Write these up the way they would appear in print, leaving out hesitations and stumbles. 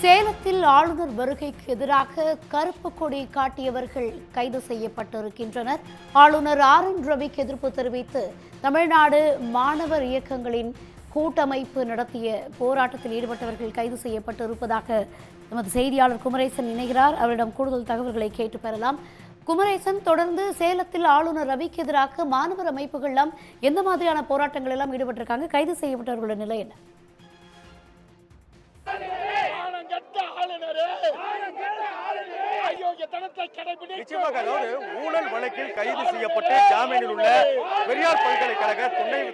சேலத்தில் ஆளுநர் வருகைக்கு எதிராக கருப்பு கொடி காட்டியவர்கள் கைது செய்யப்பட்டிருக்கின்றனர். ஆளுநர் என் ரவிக்கு எதிர்ப்பு தெரிவித்து தமிழ்நாடு மாணவர் இயக்கங்களின் கூட்டமைப்பு நடத்திய போராட்டத்தில் ஈடுபட்டவர்கள் கைது செய்யப்பட்டிருப்பதாக நமது செய்தியாளர் குமரேசன் இணைகிறார். அவரிடம் கூடுதல் தகவல்களை கேட்டு பெறலாம். குமரேசன், தொடர்ந்து சேலத்தில் ஆளுநர் ரவிக்கு எதிராக மாணவர் அமைப்புகள்லாம் எந்த மாதிரியான போராட்டங்கள் எல்லாம் ஈடுபட்டிருக்காங்க? கைது செய்யப்பட்டவர்களுடைய நிலை என்ன? நிச்சயமாக, அதாவது ஊழல் வழக்கில் கைது செய்யப்பட்டு ஜாமீனில் உள்ள பெரியார் பல்கலைக்கழக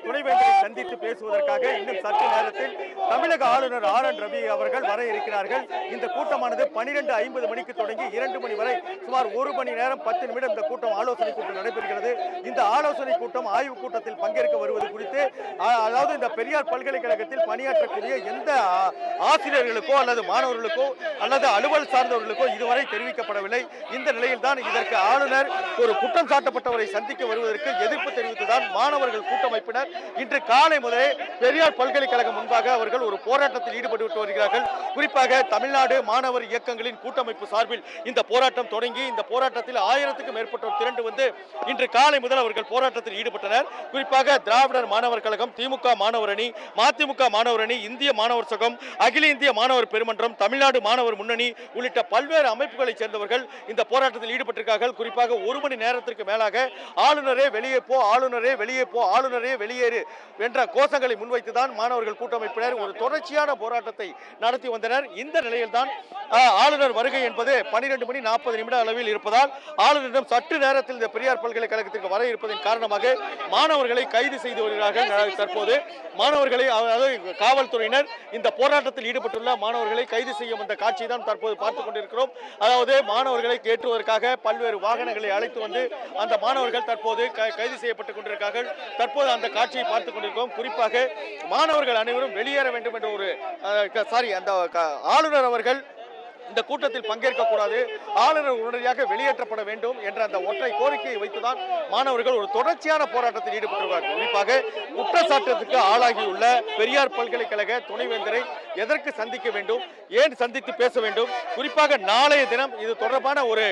துணைவேந்தரை சந்தித்து பேசுவதற்காக இன்னும் சற்று நேரத்தில் தமிழக ஆளுநர் என் ரவி அவர்கள் வர இருக்கிறார்கள். இந்த கூட்டமானது 12:50 மணிக்கு தொடங்கி 2 மணி வரை சுமார் 1 மணி நேரம் 10 நிமிடம் இந்த கூட்டம் ஆலோசனை கூட்டம் நடைபெறுகிறது. இந்த ஆலோசனை கூட்டம் ஆய்வு கூட்டத்தில் பங்கேற்க வருவது குறித்து, அதாவது இந்த பெரியார் பல்கலைக்கழகத்தில் பணியாற்றக்கூடிய எந்த ஆசிரியர்களுக்கோ அல்லது மாணவர்களுக்கோ அல்லது அலுவல் சார்ந்தவர்களுக்கோ இதுவரை தெரிவிக்கப்படவில்லை. இந்த நிலையில் தான் இதற்கு ஆளுநர் ஒரு குற்றம் சாட்டப்பட்டவரை சந்திக்க வருவதற்கு எதிர்ப்பு தெரிவித்துதான் மாணவர்கள் கூட்டமைப்பினர் இன்று காலை முதலே பெரியார் பல்கலைக்கழகம் முன்பாக அவர்கள் ஒரு போராட்டத்தில் ஈடுபட்டு வருகிறார்கள். குறிப்பாக தமிழ்நாடு மாணவர் இயக்கங்களின் கூட்டமைப்பு சார்பில் இந்த போராட்டம் தொடங்கி இந்த போராட்டத்தில் 1000க்கும் மேற்பட்டோர் திரண்டு வந்து இன்று காலை முதல் அவர்கள் போராட்டத்தில் ஈடுபட்டனர். குறிப்பாக திராவிடர் மாணவர் கழகம், திமுக மாணவர் அணி, மதிமுக மாணவர் அணி, இந்திய மாணவர் சங்கம், அகில இந்திய மாணவர் பெருமன்றம், தமிழ்நாடு மாணவர் முன்னணி உள்ளிட்ட பல்வேறு அமைப்புகளைச் சேர்ந்தவர்கள் இந்த போராட்டத்தில் ஈடுபட்டிருக்கிறார்கள். குறிப்பாக 1 மணி நேரத்திற்கு மேலாக ஆளுநரே வெளியே போ, ஆளுநரே வெளியே போ, ஆளுநரே வெளியேறு என்ற கோஷங்களை முன்வைத்துதான் மாணவர்கள் கூட்டமைப்பினர் ஒரு தொடர்ச்சியான போராட்டத்தை நடத்தி வந்தனர். இந்த நிலையில் தான் ஆளுநர் வருகை என்பது 12:40 அளவில் இருப்பதால் ஆளுநரிடம் சற்று நேரத்தில் இந்த பெரியார் பல்கலைக்கழகத்திற்கு வர இருப்பதன் காரணமாக மாணவர்களை கைது செய்து வருகிறார்கள். தற்போது மாணவர்களை, அதாவது காவல்துறையினர் இந்த போராட்டத்தில் ஈடுபட்டுள்ள மாணவர்களை கைது செய்யும் அந்த காட்சியை தான் தற்போது பார்த்துக் கொண்டிருக்கிறோம். அதாவது மாணவர்களை ஏற்றுவதற்காக பல்வேறு வாகனங்களை அழைத்து வந்து அந்த மாணவர்கள் தற்போது கைது செய்யப்பட்டுக் கொண்டிருக்கிறார்கள். தற்போது அந்த காட்சியை பார்த்துக் கொண்டிருக்கிறோம். குறிப்பாக மாணவர்கள் அனைவரும் வெளியேற வேண்டும் என்ற ஒரு அந்த ஆளுநர் அவர்கள் இந்த கூட்டத்தில் பங்கேற்க கூடாது, ஆளுநர் உடனடியாக வெளியேற்றப்பட வேண்டும் என்ற அந்த ஒற்றை கோரிக்கையை வைத்துதான் மாணவர்கள் ஒரு தொடர்ச்சியான போராட்டத்தில் ஈடுபட்டுள்ளார்கள். குறிப்பாக குற்றச்சாட்டுக்கு ஆளாகியுள்ள பெரியார் பல்கலைக்கழக துணைவேந்தரை எதற்கு சந்திக்க வேண்டும், ஏன் சந்தித்து பேச வேண்டும், குறிப்பாக நாளைய தினம் இது தொடர்பான ஒரு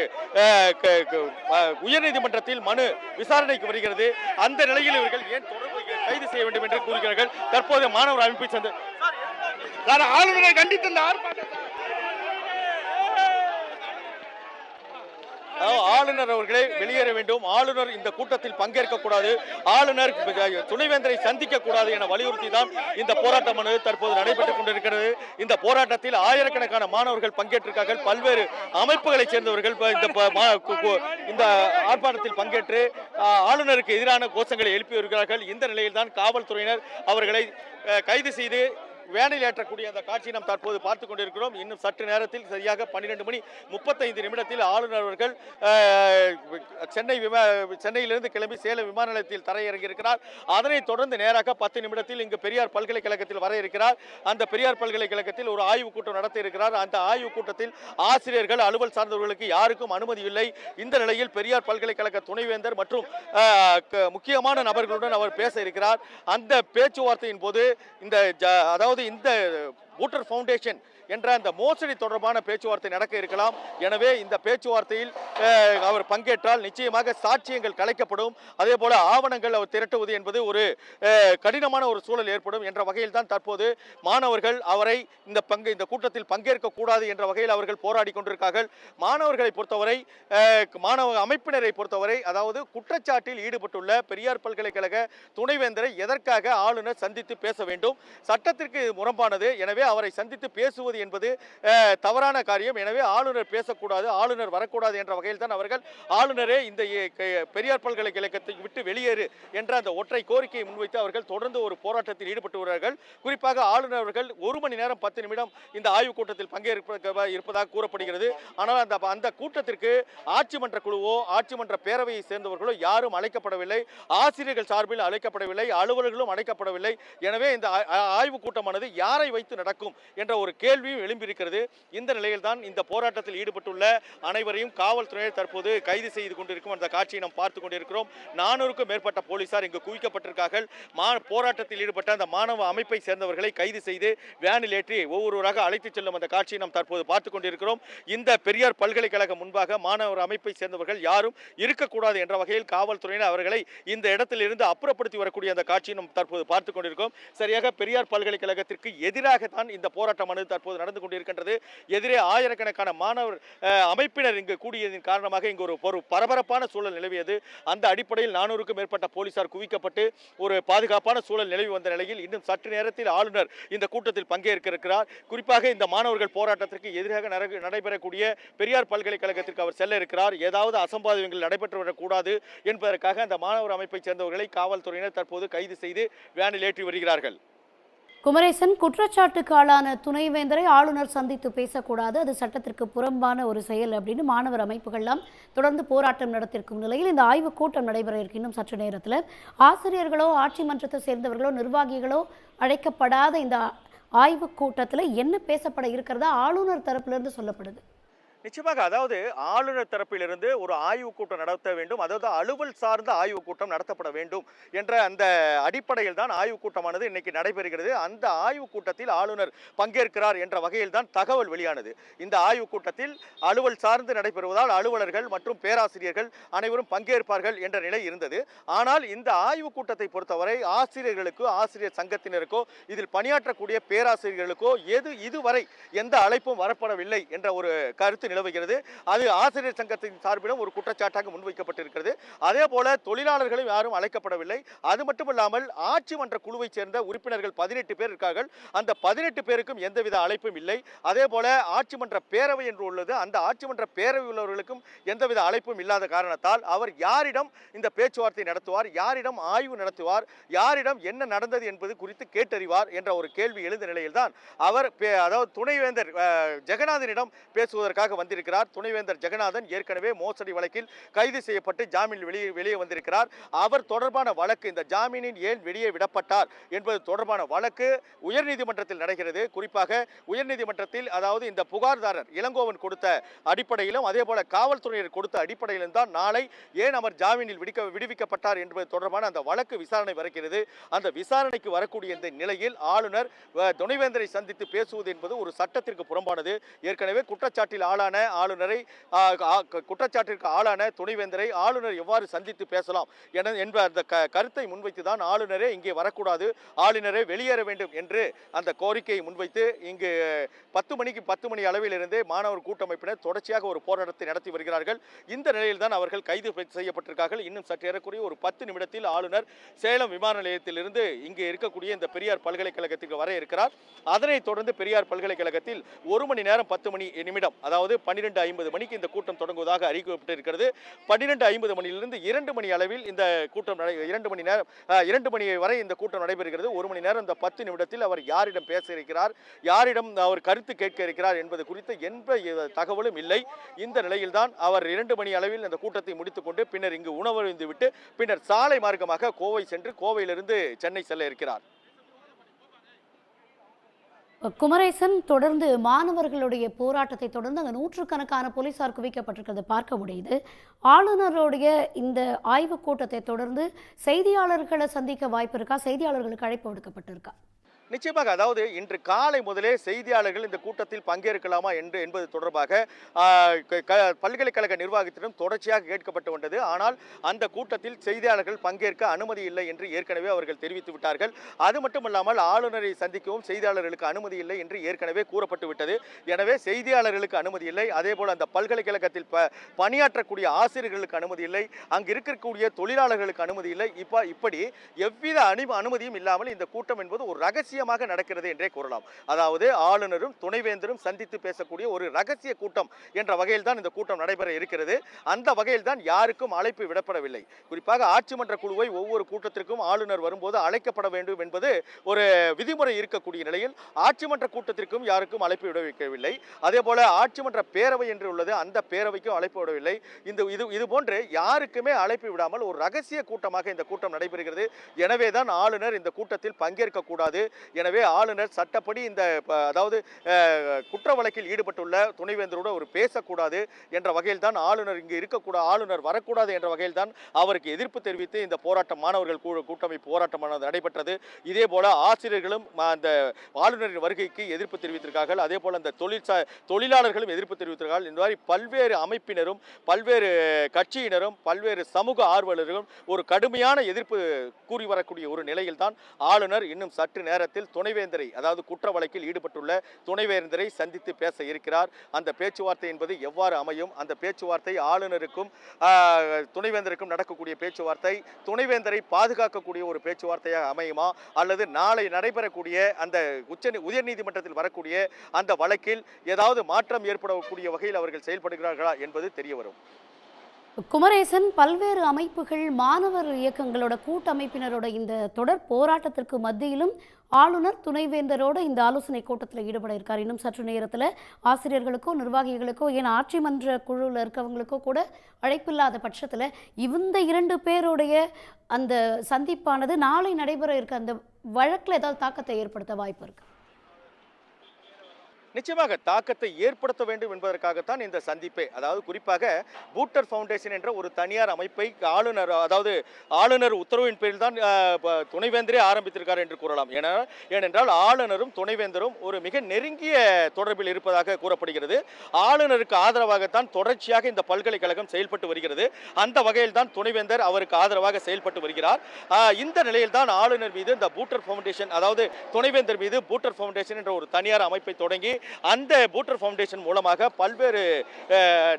உயர்நீதிமன்றத்தில் மனு விசாரணைக்கு வருகிறது. அந்த நிலையில் இவர்கள் ஏன் தொடர்பு கைது செய்ய வேண்டும் என்று கூறுகிறார்கள். தற்போது மாணவர் அமைப்பை சேர்ந்த ஆளுநரை கண்டித்து இந்த ஆர்ப்பாட்டம் ஆளுநர் அவர்களே வெளியேற வேண்டும், ஆளுநர் இந்த கூட்டத்தில் பங்கேற்க கூடாது, ஆளுநர் துணைவேந்தரை சந்திக்க கூடாது என வலியுறுத்தி தான் இந்த போராட்டமானது தற்போது நடைபெற்றுக் கொண்டிருக்கிறது. இந்த போராட்டத்தில் ஆயிரக்கணக்கான மாணவர்கள் பங்கேற்றிருக்கார்கள். பல்வேறு அமைப்புகளைச் சேர்ந்தவர்கள் இந்த ஆர்ப்பாட்டத்தில் பங்கேற்று ஆளுநருக்கு எதிரான கோஷங்களை எழுப்பி வருகிறார்கள். இந்த நிலையில் தான் காவல்துறையினர் அவர்களை கைது செய்து வேனில் ஏற்றக்கூடிய அந்த காட்சியை நாம் தற்போது பார்த்துக் கொண்டிருக்கிறோம். இன்னும் சற்று நேரத்தில் சரியாக 12:35 ஆளுநர் அவர்கள் சென்னையிலிருந்து கிளம்பி சேலம் விமான நிலையத்தில் தரையிறங்கி இருக்கிறார். அதனைத் தொடர்ந்து நேராக 10 நிமிடத்தில் இங்கு பெரியார் பல்கலைக்கழகத்தில் வர இருக்கிறார். அந்த பெரியார் பல்கலைக்கழகத்தில் ஒரு ஆய்வுக் கூட்டம் நடத்த இருக்கிறார். அந்த ஆய்வுக் கூட்டத்தில் ஆசிரியர்கள், அலுவல் சார்ந்தவர்களுக்கு யாருக்கும் அனுமதி இல்லை. இந்த நிலையில் பெரியார் பல்கலைக்கழக துணைவேந்தர் மற்றும் முக்கியமான நபர்களுடன் அவர் பேச இருக்கிறார். அந்த பேச்சுவார்த்தையின் போது அதாவது இந்த பூட்டர் ஃபவுண்டேஷன் என்ற அந்த மோசடி தொடர்பான பேச்சுவார்த்தை நடக்க இருக்கலாம். எனவே இந்த பேச்சுவார்த்தையில் அவர் பங்கேற்றால் நிச்சயமாக சாட்சியங்கள் கலைக்கப்படும், அதே போல ஆவணங்கள் அவர் திரட்டுவது என்பது ஒரு கடினமான ஒரு சூழல் ஏற்படும் என்ற வகையில் தான் தற்போது மாணவர்கள் அவரை இந்த கூட்டத்தில் பங்கேற்க கூடாது என்ற வகையில் அவர்கள் போராடி கொண்டிருக்கிறார்கள். மாணவர்களை பொறுத்தவரை, மாணவ அமைப்பினரை பொறுத்தவரை, அதாவது குற்றச்சாட்டில் ஈடுபட்டுள்ள பெரியார் பல்கலைக்கழக துணைவேந்தரை எதற்காக ஆளுநர் சந்தித்து பேச வேண்டும், சட்டத்திற்கு முரண்பானது, எனவே அவரை சந்தித்து பேசுவது என்பது தவறான காரியம், எனவே ஆளுநர் பேசக்கூடாது, ஆளுநர் வரக்கூடாது என்ற வகையில் தான் அவர்கள் ஆளுநரே இந்த பெரியார் பல்கலைக்கழகத்தை விட்டு வெளியேறு என்ற அந்த ஒற்றை கோரிக்கையை முன்வைத்து அவர்கள் தொடர்ந்து ஒரு போராட்டத்தில் ஈடுபட்டு வருகிறார்கள். குறிப்பாக ஆளுநர் அவர்கள் 1 மணி நேரம் 10 நிமிடம் இந்த ஆய்வுக் கூட்டத்தில் பங்கேற்க இருப்பதாக கூறப்படுகிறது. ஆனால் அந்த கூட்டத்திற்கு ஆட்சி மன்ற குழுவோ ஆட்சி மன்ற பேரவையை சேர்ந்தவர்களோ யாரும் அழைக்கப்படவில்லை, ஆசிரியர்கள் சார்பில் அழைக்கப்படவில்லை, அலுவலர்களும் அழைக்கப்படவில்லை. எனவே இந்த ஆய்வுக் கூட்டமானது யாரை வைத்து நடக்கும் என்ற ஒரு கேள்வியும் எழும்பியிருக்கிறது. இந்த நிலையில் தான் இந்த போராட்டத்தில் ஈடுபட்டுள்ள அனைவரையும் காவல்துறையினர் தற்போது கைது செய்து கொண்டிருக்கும் அந்த காட்சியை நாம் பார்த்து கொண்டிருக்கிறோம். 400க்கும் மேற்பட்ட போலீசார் இங்கு குவிக்கப்பட்டிருக்கார்கள். போராட்டத்தில் ஈடுபட்ட அந்த மாணவ அமைப்பை சேர்ந்தவர்களை கைது செய்து வேனில் ஏற்றி ஒவ்வொருவராக அழைத்துச் செல்லும் அந்த காட்சியை நாம் தற்போது பார்த்துக் கொண்டிருக்கிறோம். இந்த பெரியார் பல்கலைக்கழகம் முன்பாக மாணவர் அமைப்பை சேர்ந்தவர்கள் யாரும் இருக்கக்கூடாது என்ற வகையில் காவல்துறையினர் அவர்களை இந்த இடத்தில் இருந்து அப்புறப்படுத்தி வரக்கூடிய அந்த காட்சியை நாம் தற்போது பார்த்துக் கொண்டிருக்கிறோம். சரியாக பெரியார் பல்கலைக்கழகத்திற்கு எதிராகத்தான் இந்த போராட்டமானது தற்போது நடந்து கொண்டிருக்கின்றது. எதிரே ஆயிரக்கணக்கான மாணவர் அமைப்பினர் இங்கு கூடியதன் காரணமாக இங்கு ஒரு பரபரப்பான சூழல் நிலவியது. அந்த அடிப்படையில் 400க்கும் மேற்பட்ட போலீசார் குவிக்கப்பட்டு ஒரு பாதுகாப்பான சூழல் நிலவி வந்த நிலையில் இன்னும் சற்று நேரத்தில் ஆளுநர் இந்த கூட்டத்தில் பங்கேற்க இருக்கிறார். குறிப்பாக இந்த மாணவர்கள் போராட்டத்திற்கு எதிராக நடைபெறக்கூடிய பெரியார் பல்கலைக்கழகத்திற்கு அவர் செல்ல இருக்கிறார். ஏதாவது அசம்பாவிதங்கள் நடைபெற்று வரக்கூடாது என்பதற்காக அந்த மாணவர் அமைப்பை சேர்ந்தவர்களை காவல்துறையினர் தற்போது கைது செய்து வேனில் ஏற்றி வருகிறார்கள். குமரேசன், குற்றச்சாட்டுக்கு ஆளான துணைவேந்தரை ஆளுநர் சந்தித்து பேசக்கூடாது, அது சட்டத்திற்கு புறம்பான ஒரு செயல் அப்படின்னு மாணவர் அமைப்புகள்லாம் தொடர்ந்து போராட்டம் நடத்திருக்கும் நிலையில் இந்த ஆய்வுக் கூட்டம் நடைபெற இருக்கு. இன்னும் சற்று நேரத்தில் ஆசிரியர்களோ ஆட்சி மன்றத்தை சேர்ந்தவர்களோ நிர்வாகிகளோ அழைக்கப்படாத இந்த ஆய்வுக் கூட்டத்தில் என்ன பேசப்பட இருக்கிறதா ஆளுநர் தரப்பிலிருந்து சொல்லப்படுது? நிச்சயமாக, அதாவது ஆளுநர் தரப்பிலிருந்து ஒரு ஆய்வுக் கூட்டம் நடத்த வேண்டும், அதாவது அலுவல் சார்ந்த ஆய்வுக் கூட்டம் நடத்தப்பட வேண்டும் என்ற அந்த அடிப்படையில் தான் ஆய்வுக் கூட்டமானது இன்னைக்கு நடைபெறுகிறது. அந்த ஆய்வுக் கூட்டத்தில் ஆளுநர் பங்கேற்கிறார் என்ற வகையில் தான் தகவல் வெளியானது. இந்த ஆய்வுக் கூட்டத்தில் அலுவல் சார்ந்து நடைபெறுவதால் அலுவலர்கள் மற்றும் பேராசிரியர்கள் அனைவரும் பங்கேற்பார்கள் என்ற நிலை இருந்தது. ஆனால் இந்த ஆய்வுக் கூட்டத்தை பொறுத்தவரை ஆசிரியர்களுக்கோ ஆசிரியர் சங்கத்தினருக்கோ இதில் பணியாற்றக்கூடிய பேராசிரியர்களுக்கோ இதுவரை எந்த அழைப்பும் வரப்படவில்லை என்ற ஒரு கருத்து நிலவுகிறது. அது ஆசிரியர் சங்கத்தின் சார்பிலும் ஒரு குற்றச்சாட்டாக முன்வைக்கப்பட்டிருக்கிறது. அதே போல தொழிலாளர்களும் யாரும் அழைக்கப்படவில்லை. அது மட்டுமல்லாமல் ஆட்சி மன்ற குழுவை சேர்ந்த உறுப்பினர்கள் 18 பேர் இருக்கார்கள். அந்த 18 பேருக்கும் எந்தவித அழைப்பும் இல்லை. அதே போல ஆட்சி மன்ற பேரவை என்று உள்ளது. அந்த ஆட்சி மன்ற பேரவை உள்ளவர்களுக்கும் எந்தவித அழைப்பும் இல்லாத காரணத்தால் அவர் யாரிடம் இந்த பேச்சுவார்த்தை நடத்துவார், யாரிடம் ஆய்வு நடத்துவார், யாரிடம் என்ன நடந்தது என்பது குறித்து கேட்டறிவார் என்ற ஒரு கேள்வி எழுந்த நிலையில்தான் அவர் அதாவது துணைவேந்தர் ஜெகநாதனிடம் பேசுவதற்காக வந்திருக்கிறார். துணைவேந்தர் ஜெகநாதன் ஏற்கனவே மோசடி வழக்கில் கைது செய்யப்பட்டு ஜாமீனில் வெளியே வந்திருக்கிறார். அவர் தொடர்பான வழக்கு, இந்த ஜாமீனில் ஏன் வெளியே விடப்பட்டார் என்பது தொடர்பான வழக்கு உயர்நீதிமன்றத்தில் நடக்கிறது. குறிப்பாக உயர்நீதிமன்றத்தில் அதாவது இந்த புகார்தாரர் இளங்கோவன் கொடுத்த அடிப்படையிலும் அதே போல காவல்துறையினர் கொடுத்த அடிப்படையிலும் தான் நாளை ஏன் அவர் ஜாமீனில் விடுவிக்கப்பட்டார் என்பது தொடர்பான அந்த வழக்கு விசாரணை வருகிறது. அந்த விசாரணைக்கு வரக்கூடிய இந்த நிலையில் ஆளுநர் துணைவேந்தரை சந்தித்து பேசுவது என்பது ஒரு சட்டத்திற்கு புறம்பானது. ஏற்கனவே குற்றச்சாட்டிற்கு ஆளான துணைவேந்தரை ஆளுநர் எவ்வாறு சந்தித்து பேசலாம் என்ற அந்த கருத்தை முன்வைத்து தான் ஆளுநரே இங்கே வரக்கூடாது, ஆளுநரே வெளியேற வேண்டும் என்று அந்த கோரிக்கையை முன்வைத்து இங்கு 10 மணி அளவில் இருந்தே மாணவர் கூட்டமைப்பினர் தொடர்ச்சியாக ஒரு போராட்டத்தை நடத்தி வருகிறார்கள். இந்த நிலையில் தான் அவர்கள் கைது செய்யப்பட்டிருக்கார்கள். இன்னும் சற்று ஏறக்குறைய ஒரு 10 நிமிடத்தில் ஆளுநர் சேலம் விமான நிலையத்திலிருந்து இங்கே இருக்கக்கூடிய இந்த பெரியார் பல்கலைக்கழகத்திற்கு வர இருக்கிறார். அதனைத் தொடர்ந்து பெரியார் பல்கலைக்கழகத்தில் 1 மணி நேரம் 10 மணி நிமிடம், அதாவது 12:50 மணிக்கு இந்த கூட்டம் தொடங்குவதாக அறிவிக்கப்பட்டிருக்கிறது. 12:50 மணியிலிருந்து 2 மணி அளவில் இந்த கூட்டம் 2 மணி வரை இந்த கூட்டம் நடைபெறுகிறது. 1 மணி நேரம் இந்த 10 நிமிடத்தில் அவர் யாரிடம் பேச இருக்கிறார், யாரிடம் அவர் கருத்து கேட்க இருக்கிறார் என்பது குறித்து எந்த தகவலும் இல்லை. இந்த நிலையில்தான் அவர் 2 மணி அளவில் இந்த கூட்டத்தை முடித்துக் கொண்டு பின்னர் இங்கு உணவருந்து விட்டு பின்னர் சாலை மார்க்கமாக கோவை சென்று கோவையிலிருந்து சென்னை செல்ல இருக்கிறார். குமரேசன், தொடர்ந்து மாணவர்களுடைய போராட்டத்தை தொடர்ந்து அங்கே நூற்றுக்கணக்கான போலீசார் குவிக்கப்பட்டிருக்கிறத பார்க்க முடியுது. ஆளுநருடைய இந்த ஆய்வுக் கூட்டத்தை தொடர்ந்து செய்தியாளர்களை சந்திக்க வாய்ப்பு இருக்கா? செய்தியாளர்களுக்கு அழைப்பு விடுக்கப்பட்டிருக்கா? நிச்சயமாக, அதாவது இன்று காலை முதலே செய்தியாளர்கள் இந்த கூட்டத்தில் பங்கேற்கலாமா என்பது தொடர்பாக பல்கலைக்கழக நிர்வாகத்திடம் தொடர்ச்சியாக கேட்கப்பட்டு வந்தது. ஆனால் அந்த கூட்டத்தில் செய்தியாளர்கள் பங்கேற்க அனுமதி இல்லை என்று ஏற்கனவே அவர்கள் தெரிவித்து விட்டார்கள். அது மட்டுமல்லாமல் ஆளுநரை சந்திக்கவும் செய்தியாளர்களுக்கு அனுமதி இல்லை என்று ஏற்கனவே கூறப்பட்டு விட்டது. எனவே செய்தியாளர்களுக்கு அனுமதி இல்லை. அதே போல அந்த பல்கலைக்கழகத்தில் பணியாற்றக்கூடிய ஆசிரியர்களுக்கு அனுமதி இல்லை, அங்கு இருக்கக்கூடிய தொழிலாளர்களுக்கு அனுமதி இல்லை. இப்படி எவ்வித அனுமதியும் இல்லாமல் இந்த கூட்டம் என்பது ஒரு ரகசிய நடக்கிறது என்றே கூறலாம். அதாவது ஆளுநரும் துணைவேந்தரும் சந்தித்து பேசக்கூடிய ஒரு ரகசிய கூட்டம் என்ற வகையில் தான் இந்த கூட்டம் நடைபெற இருக்கிறது. அந்த வகையில் தான் யாருக்கும் அழைப்பு விடப்படவில்லை. குறிப்பாக ஆட்சி மன்ற குழுவை ஒவ்வொரு கூட்டத்திற்கும் ஆளுநர் வரும்போது அழைக்கப்பட வேண்டும் என்பது ஒரு விதிமுறை இருக்கக்கூடிய நிலையில் ஆட்சி மன்ற கூட்டத்திற்கும் யாருக்கும் அழைப்பு விடவில்லை. அதே போல ஆட்சி மன்ற பேரவை என்று உள்ளது, அந்த பேரவைக்கும் அழைப்பு விடவில்லை. இது போன்று யாருக்குமே அழைப்பு விடாமல் ஒரு ரகசிய கூட்டமாக இந்த கூட்டம் நடைபெறுகிறது. எனவேதான் ஆளுநர் இந்த கூட்டத்தில் பங்கேற்க கூடாது, எனவே ஆளுநர் சட்டப்படி இந்த அதாவது குற்ற வழக்கில் ஈடுபட்டுள்ள துணைவேந்தரோடு அவர் பேசக்கூடாது என்ற வகையில் தான் ஆளுநர் இங்கு இருக்கக்கூடாது, ஆளுநர் வரக்கூடாது என்ற வகையில் தான் அவருக்கு எதிர்ப்பு தெரிவித்து இந்த போராட்டம் மாணவர்கள் கூட்டமைப்பு போராட்டமானது நடைபெற்றது. இதே போல ஆசிரியர்களும் அந்த ஆளுநரின் வருகைக்கு எதிர்ப்பு தெரிவித்திருக்கார்கள். அதே போல அந்த தொழிலாளர்களும் எதிர்ப்பு தெரிவித்திருக்கார்கள். இந்த மாதிரி பல்வேறு அமைப்பினரும் பல்வேறு கட்சியினரும் பல்வேறு சமூக ஆர்வலர்களும் ஒரு கடுமையான எதிர்ப்பு கூறி வரக்கூடிய ஒரு நிலையில் தான் ஆளுநர் இன்னும் சற்று நேரத்தில் துணைவேந்தரை, அதாவது குற்ற வழக்கில் ஈடுபட்டுள்ள துணைவேந்தரை சந்தித்து பேச இருக்கிறார். அந்த பேச்சுவார்த்தை என்பது எவ்வாறு அமையும், அந்த பேச்சுவார்த்தை ஆளுநருக்கும் துணைவேந்தருக்கும் நடக்கக்கூடிய பேச்சுவார்த்தை துணைவேந்தரை பாதுகாக்கக்கூடிய ஒரு பேச்சுவார்த்தையாக அமையுமா, அல்லது நாளை நடைபெறக்கூடிய அந்த உயர்நீதிமன்றத்தில் வரக்கூடிய அந்த வழக்கில் ஏதாவது மாற்றம் ஏற்படக்கூடிய வகையில் அவர்கள் செயல்படுகிறார்களா என்பது தெரிய வரும். குமரேசன், பல்வேறு அமைப்புகள் மாணவர் இயக்கங்களோட கூட்டமைப்பினரோட இந்த தொடர் போராட்டத்திற்கு மத்தியிலும் ஆளுநர் துணைவேந்தரோட இந்த ஆலோசனை கூட்டத்தில் ஈடுபட இருக்கார். இன்னும் சற்று நேரத்தில் ஆசிரியர்களுக்கோ நிர்வாகிகளுக்கோ ஏன் ஆட்சி மன்ற குழுவில் இருக்கவங்களுக்கோ கூட அழைப்பில்லாத பட்சத்தில் இந்த 2 பேருடைய அந்த சந்திப்பானது நாளை நடைபெற இருக்க அந்த வழக்கில் ஏதாவது தாக்கத்தை ஏற்படுத்த வாய்ப்பு இருக்கு? நிச்சயமாக தாக்கத்தை ஏற்படுத்த வேண்டும் என்பதற்காகத்தான் இந்த சந்திப்பே. அதாவது குறிப்பாக பூட்டர் ஃபவுண்டேஷன் என்ற ஒரு தனியார் அமைப்பை ஆளுநர் உத்தரவின் பேரில் தான் துணைவேந்தரே ஆரம்பித்திருக்கார் என்று கூறலாம். ஏனென்றால் ஆளுநரும் துணைவேந்தரும் ஒரு மிக நெருங்கிய தொடர்பில் இருப்பதாக கூறப்படுகிறது. ஆளுநருக்கு ஆதரவாகத்தான் தொடர்ச்சியாக இந்த பல்கலைக்கழகம் செயல்பட்டு வருகிறது. அந்த வகையில் தான் துணைவேந்தர் அவருக்கு ஆதரவாக செயல்பட்டு வருகிறார். இந்த நிலையில் தான் ஆளுநர் மீது இந்த பூட்டர் ஃபவுண்டேஷன், அதாவது துணைவேந்தர் மீது பூட்டர் ஃபவுண்டேஷன் என்ற ஒரு தனியார் அமைப்பை தொடங்கி அந்த பூட்டர் ஃபவுண்டேஷன் மூலமாக பல்வேறு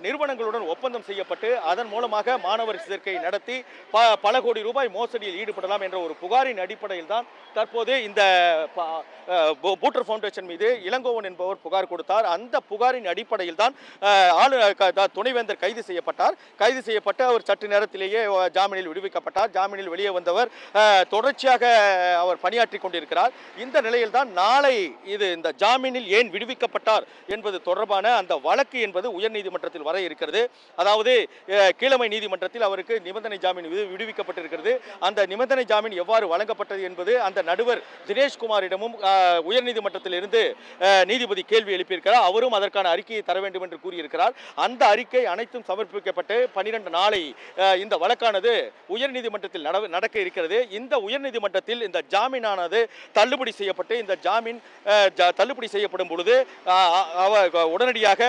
நிறுவனங்களுடன் ஒப்பந்தம் செய்யப்பட்டு அதன் மூலமாக மாணவர் சேர்க்கை நடத்தி பல கோடி ரூபாய் மோசடியில் ஈடுபடலாம் என்ற ஒரு புகாரின் அடிப்படையில் தான் தற்போது இந்த பூட்டர் ஃபவுண்டேஷன் மீது இளங்கோவன் என்பவர் புகார் கொடுத்தார். அந்த புகாரின் அடிப்படையில் தான் துணைவேந்தர் கைது செய்யப்பட்டார். கைது செய்யப்பட்டு அவர் சற்று நேரத்திலேயே ஜாமீனில் விடுவிக்கப்பட்டார். ஜாமீனில் வெளியே வந்தவர் தொடர்ச்சியாக அவர் பணியாற்றி கொண்டிருக்கிறார். இந்த நிலையில் தான் நாளை இந்த ஜாமீனில் ஏன் விடுவிக்கப்பட்டார் என்பது தொடர்பான அந்த வழக்கு என்பது உயர்நீதிமன்றத்தில் வர இருக்கிறது. அதாவது கீழமை நீதிமன்றத்தில் அவருக்கு நிபந்தனை ஜாமீன் விடுவிக்கப்பட்டிருக்கிறது. அந்த நிபந்தனை ஜாமீன் எவ்வாறு வழங்கப்பட்டது என்பது அந்த நடுவர் தினேஷ்குமாரிடமும் உயர்நீதிமன்றத்தில் இருந்து நீதிபதி கேள்வி எழுப்பியிருக்கிறார். அவரும் அதற்கான அறிக்கையை தர வேண்டும் என்று கூறியிருக்கிறார். அந்த அறிக்கை அனைத்தும் சமர்ப்பிக்கப்பட்டு 12 நாளை இந்த வழக்கானது உயர்நீதிமன்றத்தில் நடக்க இருக்கிறது. இந்த உயர்நீதிமன்றத்தில் இந்த ஜாமீனானது தள்ளுபடி செய்யப்பட்டு இந்த ஜாமீன் தள்ளுபடி செய்யப்படும் பொழுது உடனடியாக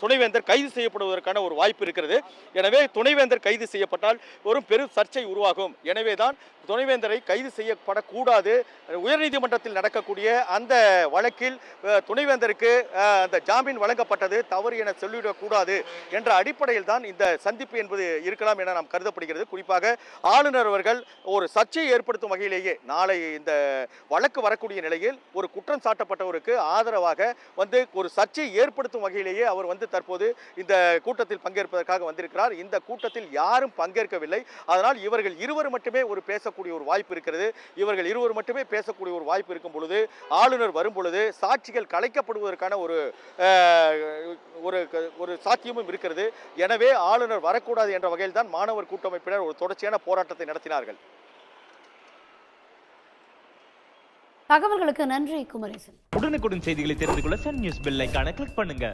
துணைவேந்தர் கைது செய்யப்படுவதற்கான ஒரு வாய்ப்பு இருக்கிறது. எனவே துணைவேந்தர் கைது செய்யப்பட்டால் ஒரு பெரும் சர்ச்சை உருவாகும். எனவேதான் துணைவேந்தரை கைது செய்யப்படக்கூடாது, உயர்நீதிமன்றத்தில் நடக்கக்கூடிய அந்த வழக்கில் துணைவேந்தருக்கு அந்த ஜாமீன் வழங்கப்பட்டது தவறு என சொல்லிவிடக்கூடாது என்ற அடிப்படையில் தான் இந்த சந்திப்பு என்பது இருக்கலாம் என நாம் கருதப்படுகிறது. குறிப்பாக ஆளுநர் அவர்கள் ஒரு சர்ச்சையை ஏற்படுத்தும் வகையிலேயே நாளை இந்த வழக்கு வரக்கூடிய நிலையில் ஒரு குற்றம் சாட்டப்பட்டவருக்கு ஆதரவாக ஒரு சர்ச்சையை ஏற்படுத்தும் வகையிலேயே அவர் தற்போது இந்த கூட்டத்தில் பங்கேற்பதற்காக வந்திருக்கிறார். இந்த கூட்டத்தில் யாரும் பங்கேற்கவில்லை. அதனால் இவர்கள் இருவர் மட்டுமே பேசக்கூடிய ஒரு வாய்ப்பு இருக்கிறது. இவர்கள் இருவர் மட்டுமே பேசக்கூடிய ஒரு வாய்ப்பு இருக்கும் பொழுது ஆளுநர் வரும் பொழுது சாட்சிகள் கலைக்கப்படுவதற்கான ஒரு சாத்தியமும் இருக்கிறது. எனவே ஆளுநர் வரக்கூடாது என்ற வகையில் தான் மாணவர் கூட்டமைப்பினர் ஒரு தொடர்ச்சியான போராட்டத்தை நடத்தினார்கள். தகவல்களுக்கு நன்றி குமரேசன். உடனுக்குடன் செய்திகளை தெரிந்து கொள்ள சன் நியூஸ் பெல் ஐகானை கிளிக் பண்ணுங்க.